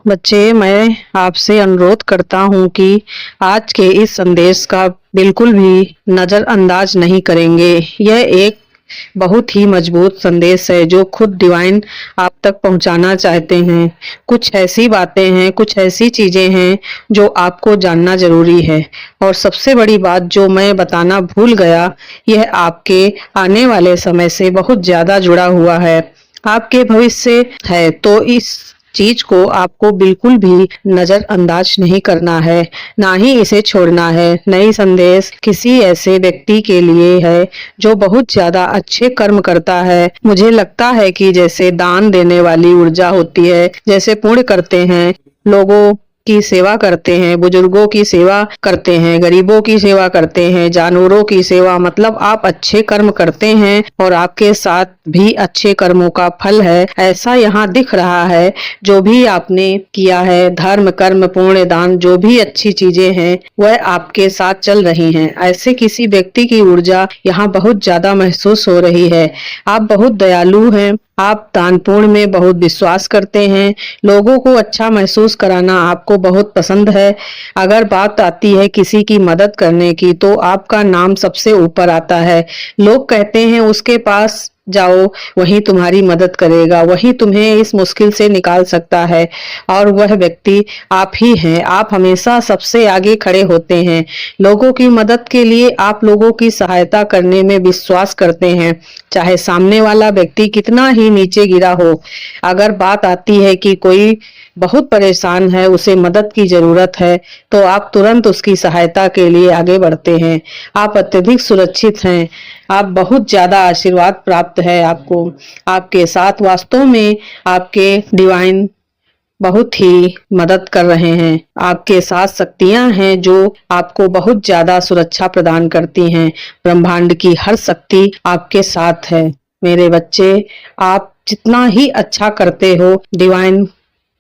बच्चे, मैं आपसे अनुरोध करता हूँ कि आज के इस संदेश का बिल्कुल भी नज़रअंदाज नहीं करेंगे। यह एक बहुत ही मजबूत संदेश है जो खुद डिवाइन आप तक पहुँचाना चाहते हैं। कुछ ऐसी बातें हैं, कुछ ऐसी चीज़ें हैं जो आपको जानना ज़रूरी है। और सबसे बड़ी बात जो मैं बताना भूल गया, यह आपके आने वाले समय से बहुत ज़्यादा जुड़ा हुआ है, आपके भविष्य है। तो इस चीज को आपको बिल्कुल भी नजरअंदाज नहीं करना है, ना ही इसे छोड़ना है। नई संदेश किसी ऐसे व्यक्ति के लिए है जो बहुत ज्यादा अच्छे कर्म करता है। मुझे लगता है कि जैसे दान देने वाली ऊर्जा होती है, जैसे पुण्य करते हैं, लोगों की सेवा करते हैं, बुजुर्गों की सेवा करते हैं, गरीबों की सेवा करते हैं, जानवरों की सेवा, मतलब आप अच्छे कर्म करते हैं और आपके साथ भी अच्छे कर्मों का फल है, ऐसा यहाँ दिख रहा है। जो भी आपने किया है, धर्म, कर्म, पुण्य, दान, जो भी अच्छी चीजें हैं वह आपके साथ चल रही हैं। ऐसे किसी व्यक्ति की ऊर्जा यहाँ बहुत ज्यादा महसूस हो रही है। आप बहुत दयालु हैं, आप दान पुण्य में बहुत विश्वास करते हैं, लोगों को अच्छा महसूस कराना आपको बहुत पसंद है। अगर बात आती है किसी की मदद करने की तो आपका नाम सबसे ऊपर आता है। लोग कहते हैं उसके पास जाओ, वही तुम्हारी मदद करेगा, वही तुम्हें इस मुश्किल से निकाल सकता है, और वह व्यक्ति आप ही हैं। आप हमेशा सबसे आगे खड़े होते हैं। लोगों की मदद के लिए आप लोगों की सहायता करने में विश्वास करते हैं, चाहे सामने वाला व्यक्ति कितना ही नीचे गिरा हो। अगर बात आती है कि कोई बहुत परेशान है, उसे मदद की जरूरत है, तो आप तुरंत उसकी सहायता के लिए आगे बढ़ते हैं। आप अत्यधिक सुरक्षित हैं, आप बहुत ज्यादा आशीर्वाद प्राप्त है आपको। आपके साथ वास्तव में आपके डिवाइन बहुत ही मदद कर रहे हैं। आपके साथ शक्तियां हैं जो आपको बहुत ज्यादा सुरक्षा प्रदान करती हैं। ब्रह्मांड की हर शक्ति आपके साथ है। मेरे बच्चे, आप जितना ही अच्छा करते हो, डिवाइन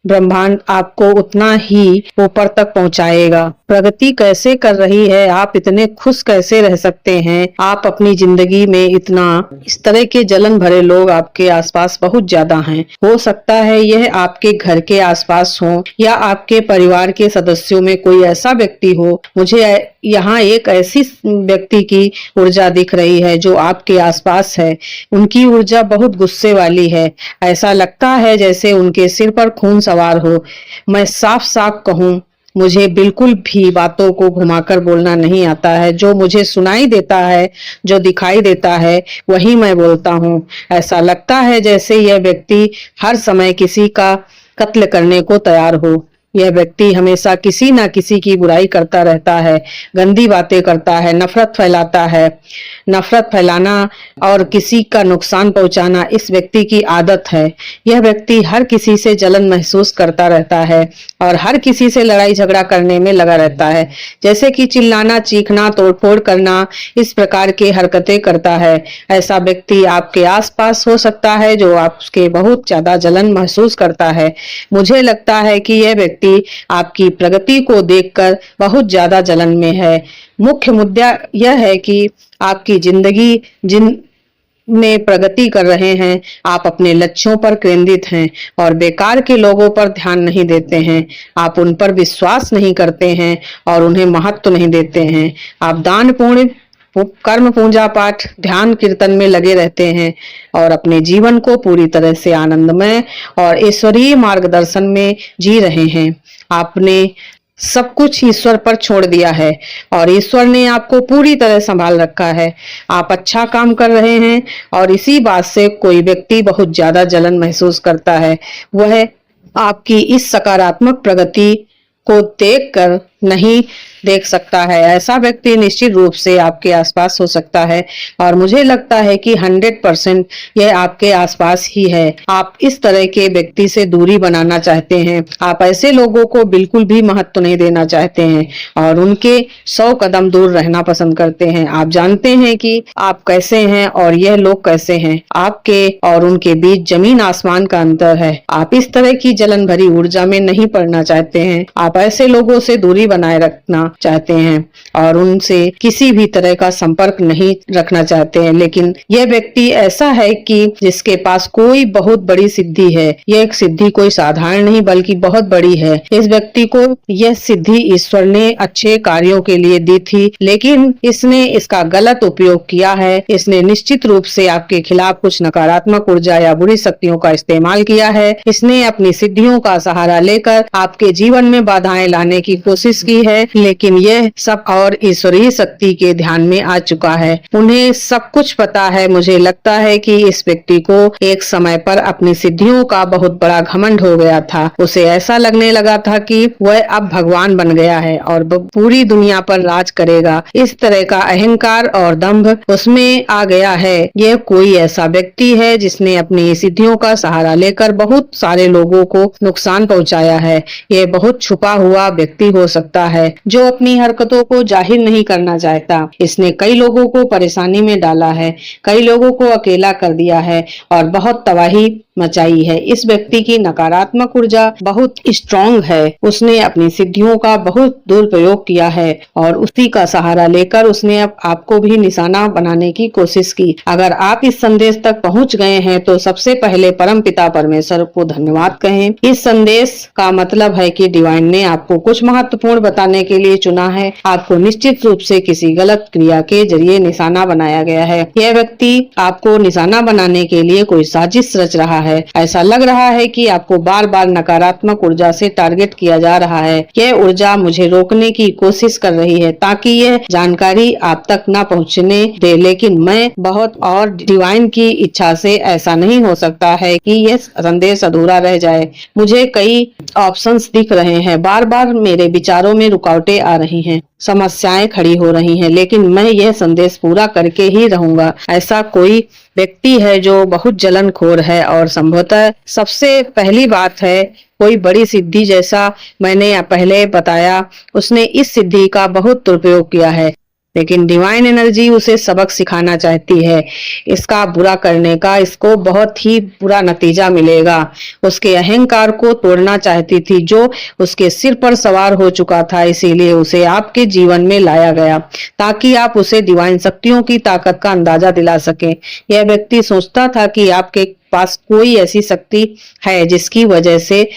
ब्रह्मांड आपको उतना ही ऊपर तक पहुंचाएगा। प्रगति कैसे कर रही है, आप इतने खुश कैसे रह सकते हैं? आप अपनी जिंदगी में इतना, इस तरह के जलन भरे लोग आपके आसपास बहुत ज्यादा हैं। हो सकता है यह आपके घर के आसपास हो या आपके परिवार के सदस्यों में कोई ऐसा व्यक्ति हो। मुझे यहाँ एक ऐसी व्यक्ति की ऊर्जा दिख रही है जो आपके आसपास है। उनकी ऊर्जा बहुत गुस्से वाली है। ऐसा लगता है जैसे उनके सिर पर खून सवार हो। मैं साफ साफ कहूँ, मुझे बिल्कुल भी बातों को घुमाकर बोलना नहीं आता है। जो मुझे सुनाई देता है, जो दिखाई देता है, वही मैं बोलता हूँ। ऐसा लगता है जैसे यह व्यक्ति हर समय किसी का कत्ल करने को तैयार हो। यह व्यक्ति हमेशा किसी ना किसी की बुराई करता रहता है, गंदी बातें करता है, नफरत फैलाता है। नफरत फैलाना और किसी का नुकसान पहुंचाना इस व्यक्ति की आदत है। यह व्यक्ति हर किसी से जलन महसूस करता रहता है और हर किसी से लड़ाई झगड़ा करने में लगा रहता है, जैसे कि चिल्लाना, चीखना, तोड़फोड़ करना, इस प्रकार की हरकतें करता है। ऐसा व्यक्ति आपके आसपास हो सकता है जो आपके बहुत ज्यादा जलन महसूस करता है। मुझे लगता है कि यह व्यक्ति आपकी प्रगति को देखकर बहुत ज्यादा जलन में है। मुख्य मुद्दा यह है कि आपकी जिंदगी जिन में प्रगति कर रहे हैं, आप अपने लक्ष्यों पर केंद्रित हैं और बेकार के लोगों पर ध्यान नहीं देते हैं। आप उन पर विश्वास नहीं करते हैं और उन्हें महत्व नहीं देते हैं। आप दान पुण्य, कर्म, पूजा पाठ, ध्यान, कीर्तन में लगे रहते हैं और अपने जीवन को पूरी तरह से आनंदमय और ईश्वरीय मार्गदर्शन में जी रहे हैं। आपने सब कुछ ईश्वर पर छोड़ दिया है और ईश्वर ने आपको पूरी तरह संभाल रखा है। आप अच्छा काम कर रहे हैं और इसी बात से कोई व्यक्ति बहुत ज्यादा जलन महसूस करता है। वह आपकी इस सकारात्मक प्रगति को देखकर नहीं देख सकता है। ऐसा व्यक्ति निश्चित रूप से आपके आसपास हो सकता है और मुझे लगता है कि 100% यह आपके आसपास ही है। आप इस तरह के व्यक्ति से दूरी बनाना चाहते हैं। आप ऐसे लोगों को बिल्कुल भी महत्व नहीं देना चाहते हैं और उनके 100 कदम दूर रहना पसंद करते हैं। आप जानते हैं कि आप कैसे हैं और यह लोग कैसे हैं। आपके और उनके बीच जमीन आसमान का अंतर है। आप इस तरह की जलन भरी ऊर्जा में नहीं पड़ना चाहते हैं। आप ऐसे लोगों से दूरी बनाए रखना चाहते हैं और उनसे किसी भी तरह का संपर्क नहीं रखना चाहते हैं। लेकिन यह व्यक्ति ऐसा है कि जिसके पास कोई बहुत बड़ी सिद्धि है। यह एक सिद्धि कोई साधारण नहीं बल्कि बहुत बड़ी है। इस व्यक्ति को यह सिद्धि ईश्वर ने अच्छे कार्यों के लिए दी थी, लेकिन इसने इसका गलत उपयोग किया है। इसने निश्चित रूप से आपके खिलाफ कुछ नकारात्मक ऊर्जा या बुरी शक्तियों का इस्तेमाल किया है। इसने अपनी सिद्धियों का सहारा लेकर आपके जीवन में बाधाएं लाने की कोशिश की है, लेकिन यह सब और ईश्वरीय शक्ति के ध्यान में आ चुका है। उन्हें सब कुछ पता है। मुझे लगता है कि इस व्यक्ति को एक समय पर अपनी सिद्धियों का बहुत बड़ा घमंड हो गया था। उसे ऐसा लगने लगा था कि वह अब भगवान बन गया है और पूरी दुनिया पर राज करेगा। इस तरह का अहंकार और दंभ उसमें आ गया है। यह कोई ऐसा व्यक्ति है जिसने अपनी सिद्धियों का सहारा लेकर बहुत सारे लोगों को नुकसान पहुंचाया है। यह बहुत छुपा हुआ व्यक्ति हो सकता है जो अपनी हरकतों को जाहिर नहीं करना चाहता। इसने कई लोगों को परेशानी में डाला है, कई लोगों को अकेला कर दिया है और बहुत तबाही मचाई है। इस व्यक्ति की नकारात्मक ऊर्जा बहुत स्ट्रॉन्ग है। उसने अपनी सिद्धियों का बहुत दुरुपयोग किया है और उसी का सहारा लेकर उसने अब आपको भी निशाना बनाने की कोशिश की। अगर आप इस संदेश तक पहुंच गए हैं तो सबसे पहले परम पिता परमेश्वर को धन्यवाद कहें। इस संदेश का मतलब है कि डिवाइन ने आपको कुछ महत्वपूर्ण बताने के लिए चुना है। आपको निश्चित रूप से किसी गलत क्रिया के जरिए निशाना बनाया गया है। यह व्यक्ति आपको निशाना बनाने के लिए कोई साजिश रच रहा है। ऐसा लग रहा है कि आपको बार बार नकारात्मक ऊर्जा से टारगेट किया जा रहा है। यह ऊर्जा मुझे रोकने की कोशिश कर रही है ताकि यह जानकारी आप तक न पहुंचने दे, लेकिन मैं बहुत और डिवाइन की इच्छा से ऐसा नहीं हो सकता है कि यह संदेश अधूरा रह जाए। मुझे कई ऑप्शंस दिख रहे हैं। बार बार मेरे विचारों में रुकावटें आ रही हैं, समस्याएं खड़ी हो रही हैं, लेकिन मैं यह संदेश पूरा करके ही रहूंगा। ऐसा कोई व्यक्ति है जो बहुत जलनखोर है और संभवतः सबसे पहली बात है कोई बड़ी सिद्धि, जैसा मैंने पहले बताया। उसने इस सिद्धि का बहुत दुरुपयोग किया है, लेकिन डिवाइन एनर्जी उसे सबक सिखाना चाहती है। इसका बुरा करने का इसको बहुत ही बुरा नतीजा मिलेगा। उसके अहंकार को तोड़ना चाहती थी जो उसके सिर पर सवार हो चुका था, इसीलिए उसे आपके जीवन में लाया गया ताकि आप उसे डिवाइन शक्तियों की ताकत का अंदाजा दिला सकें। यह व्यक्ति सोचता था कि आपके पास कोई ऐसी शक्ति है जिसकी वजह से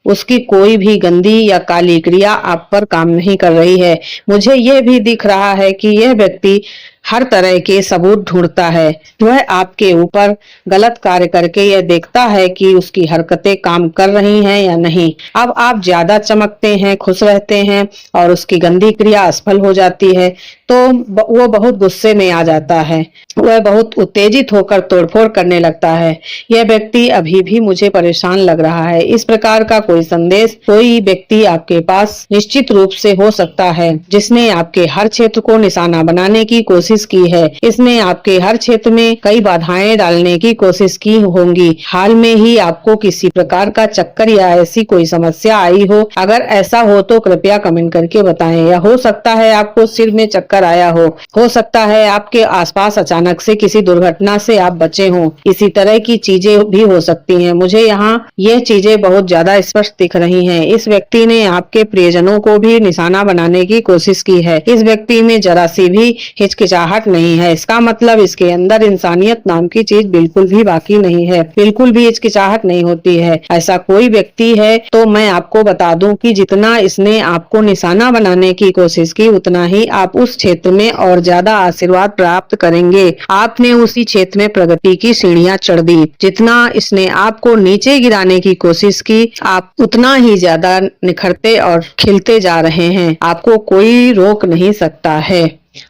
उसकी कोई भी गंदी या काली क्रिया आप पर काम नहीं कर रही है। मुझे यह भी दिख रहा है कि यह व्यक्ति हर तरह के सबूत ढूंढता है। वह आपके ऊपर गलत कार्य करके यह देखता है कि उसकी हरकतें काम कर रही हैं या नहीं। अब आप ज्यादा चमकते हैं, खुश रहते हैं और उसकी गंदी क्रिया असफल हो जाती है तो वो बहुत गुस्से में आ जाता है। वह बहुत उत्तेजित होकर तोड़फोड़ करने लगता है। यह व्यक्ति अभी भी मुझे परेशान लग रहा है। इस प्रकार का कोई संदेश कोई व्यक्ति आपके पास निश्चित रूप से हो सकता है जिसने आपके हर क्षेत्र को निशाना बनाने की कोशिश की है। इसने आपके हर क्षेत्र में कई बाधाएं डालने की कोशिश की होंगी। हाल में ही आपको किसी प्रकार का चक्कर या ऐसी कोई समस्या आई हो? अगर ऐसा हो तो कृपया कमेंट करके बताएं। या हो सकता है आपको सिर में चक्कर आया हो सकता है आपके आसपास अचानक से किसी दुर्घटना से आप बचे हों। इसी तरह की चीजें भी हो सकती हैं। मुझे यहाँ ये चीजें बहुत ज्यादा स्पष्ट दिख रही हैं। इस व्यक्ति ने आपके प्रियजनों को भी निशाना बनाने की कोशिश की है। इस व्यक्ति में जरा सी भी हिचकिचाहट नहीं है। इसका मतलब इसके अंदर इंसानियत नाम की चीज बिल्कुल भी बाकी नहीं है। बिल्कुल भी हिचकिचाहट नहीं होती है। ऐसा कोई व्यक्ति है तो मैं आपको बता दूं कि जितना इसने आपको निशाना बनाने की कोशिश की उतना ही आप उस क्षेत्र में और ज्यादा आशीर्वाद प्राप्त करेंगे। आपने उसी क्षेत्र में प्रगति की सीढ़ियां चढ़ दी। जितना इसने आपको नीचे गिराने की कोशिश की आप उतना ही ज्यादा निखरते और खिलते जा रहे हैं। आपको कोई रोक नहीं सकता है।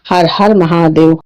हर हर महादेव।